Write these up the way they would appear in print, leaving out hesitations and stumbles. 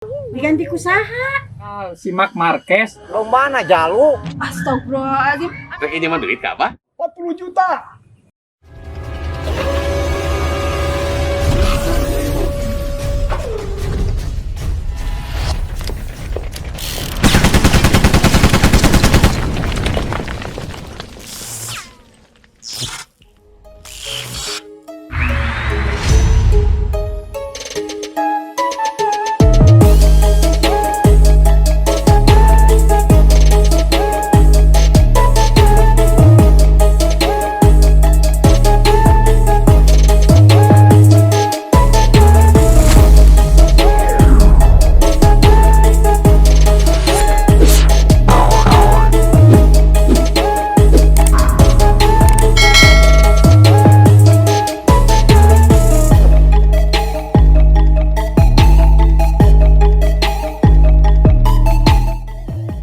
Diganti kusaha. Si Mark Marquez. Lombana jalu. Astagfirullahaladzim. Rek ini mah duit ka apa? 40 juta.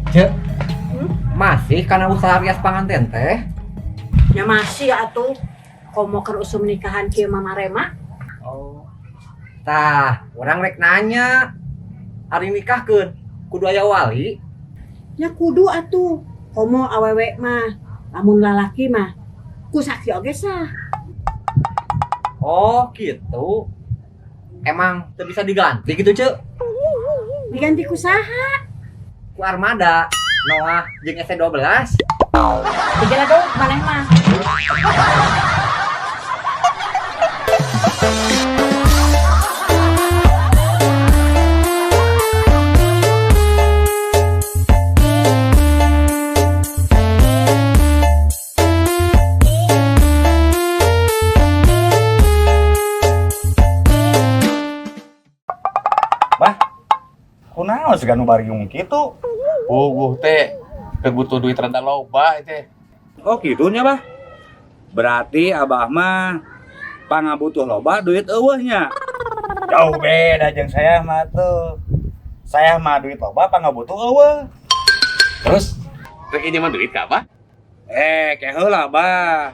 Cek, masih karena usaha rias panganten teh? Ya masih atuh. Komo keur usum nikahan kieu Mama Rema. Oh. Tah, orang rek nanya. Ari nikahkeun kudu aya wali? Ya kudu atuh. Komo awewe mah, lamun lalaki mah ku saksi oge sah. Oh, gitu. Emang teu bisa diganti gitu, Cek? Diganti kusaha? Ku armada, Noah jeung SC12. Dijala dong maneh mah. Kunaon seganu bariung kitu? Teh keur butuh duit rada loba teh. Oh gitunya bah. Berarti abah mah pangabutuh loba duit eueuhnya. Jauh beda jeung saya mah tuh. Saya mah duit loba pangabutuh eueuh. Terus rek ini mah duit ka apa? Kayak heula bah.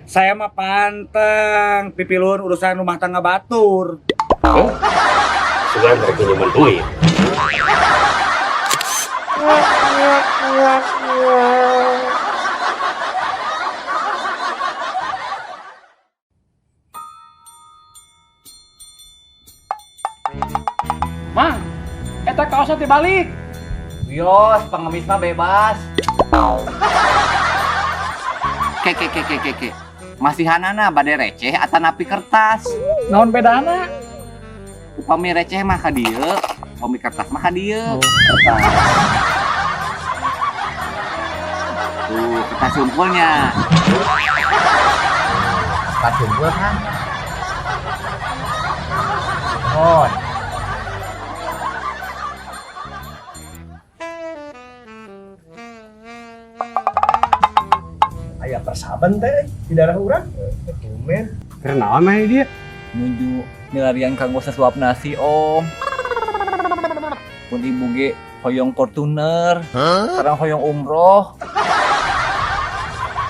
Saya mah panteng pipilun urusan rumah tangga batur. Sugan rek ini mah duit. Mang, eta kaosnya dibalik. Wios, pengemis mah bebas. Ke. Masihanana bade receh atau napi kertas. Naon bedana? Upami receh mah ka dieu, upami kertas mah ka dieu. Tuh, kertas sumpulnya. Kertas sumpul kan? Oh. Aya persaban teh di daerah urang. Tumen. Kenaon mah dia? Nuju milarian kanggo sesuap nasi om. Pun ibu ge hoyong Fortuner, sekarang hoyong umroh.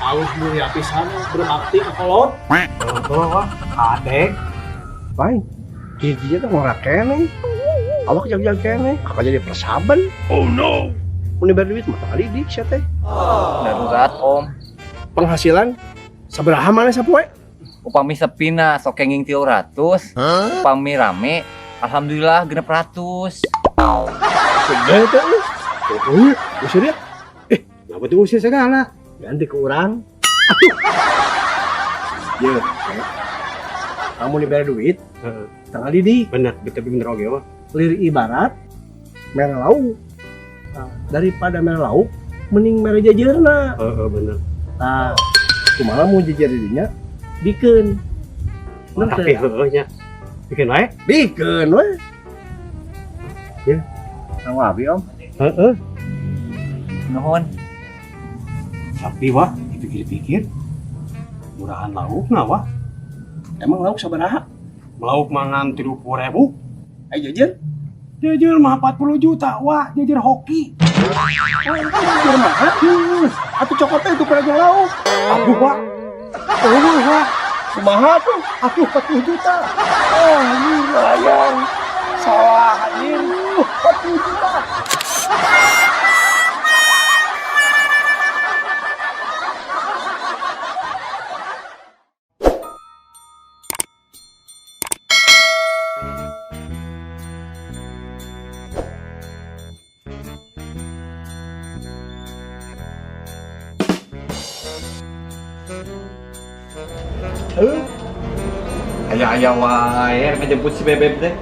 Alus mulia pisan berbakti ke kolot. Tuh, adek. Baik. Dia tuh ngora kene. Awak jag-jag kene. Kakak jadi persaban. Oh no. Mun diberi duit mah kali dik sia teh. Darurat om. Penghasilan sabaraha maneh sapoe? Upami sepina sok kenging 300. Upami rame, alhamdulillah 600. Gede teh. Pokoknya usir ya. Ngapa tuh usir segala? Ganti ke urang. Ya. Kamu diberi duit, tanggal di. Bener, tapi bener oke mah. Lir ibarat mere lauk. Nah, daripada mere lauk, mending mere jajarna. Bener. Nah, kumaha mau jajar dinya? Bikin. Tapi heuhnya. Bikin wae? Bikin wae. Ya. Nang wabi om. Heeh. Nuhun. Tapi wah, dipikir-pikir murahan lauk nah wah. Emang lauk sabaraha? Lauk mangan 30.000. Jajar? Jajar mah 40 juta. Wah, jajar hoki. Jajar mah. Atuh cokotnya itu pada lauk. Aduh, wah. Wah. Kumaha tuh? Aduh, 40 juta. Oh, ini sayang. Salah anjir. 40 juta. Ayah wae ngejemput si Bebeb teh.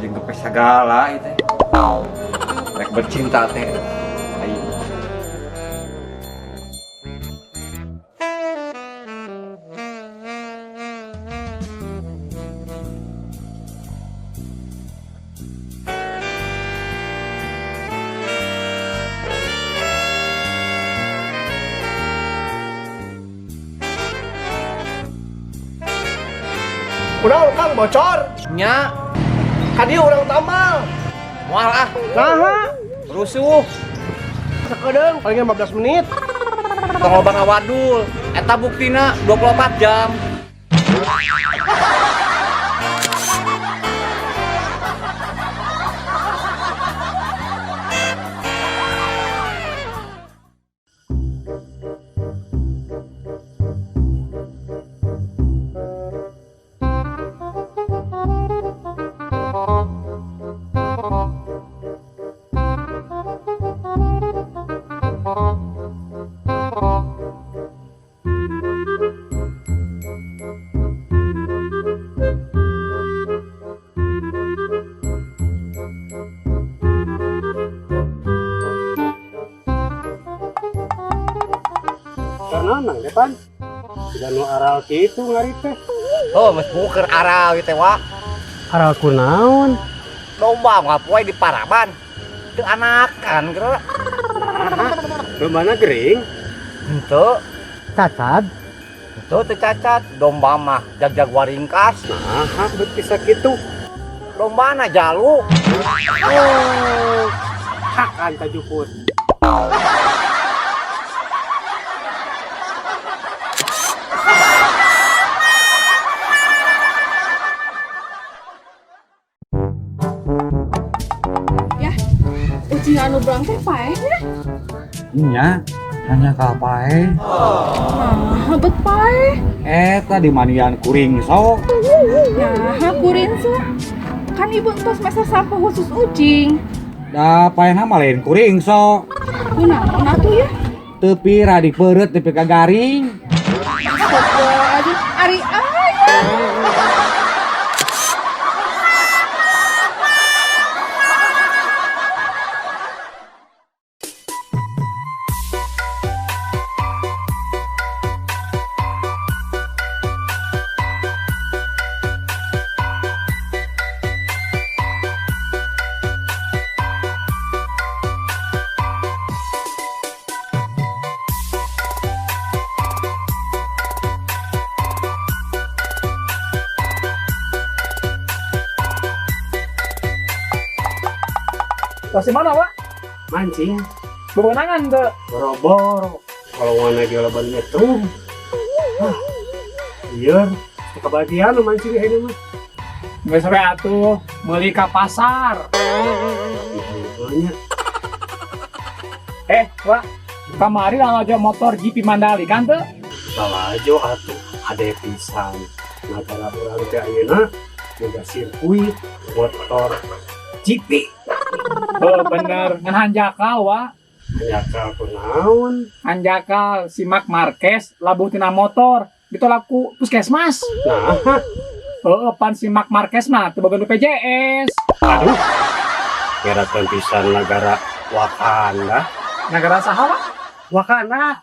Jeung gepe sagala ieu teh. Rek bercinta teh. Ai. Udah Kang bocor. Nya, Kadi urang tambal. moal ah, Nah, rusuh. sakedeung paling 15 menit. Tong loba ngawadul. Eta buktina 24 jam. Karena nang depan. Tidak nu aral kitu ngari teh. Oh, mas buker aral gitu wa. Aral kunaon? Domba ngapoe di Paraban. Teu anakan kira. Lombana gering. Henteu, Cacat. henteu teu cacat. Domba mah jag-jag waringkas. Nah, bisa kitu. Dombana jalu. Oh, hakan tajuput. Uji anu berang teh paeh ya? Nya, hanya kapae. Nah, bet paeh. Eta di manian kuring sok. Nah, kurin so. Kan ibu entos mesa sampah khusus ucing. Da paena mah lain kuring sok. Kunaon atuh ya? Tepi radi peureut tepi kagaring. Astagfirullahaladzim, ari aya. Masih mana, Pak? Mancing. Bebenangan tuh. Boro-boro. Kalau mana di laban itu. Iya, kebahagiaan lu mancing ini mah. Nggak sampai atuh, beli ke pasar. Banyak. Pak, kemarin aja motor GP Mandalika kan tuh? Salah aja atuh, ada pisan. Nah, cara orang teh ayeuna juga sirkuit motor GP. Oh bener, ngan hanjakal wa. Nyakal kunaon? Hanjakal si Mark Marquez labuh tina motor. Ditolak ku puskesmas. Nah, Pan si Mark Marquez mah teu boga BPJS. aduh. Ngerakeun pisan negara Wakanda. Negara saha, Pak? Wakanda.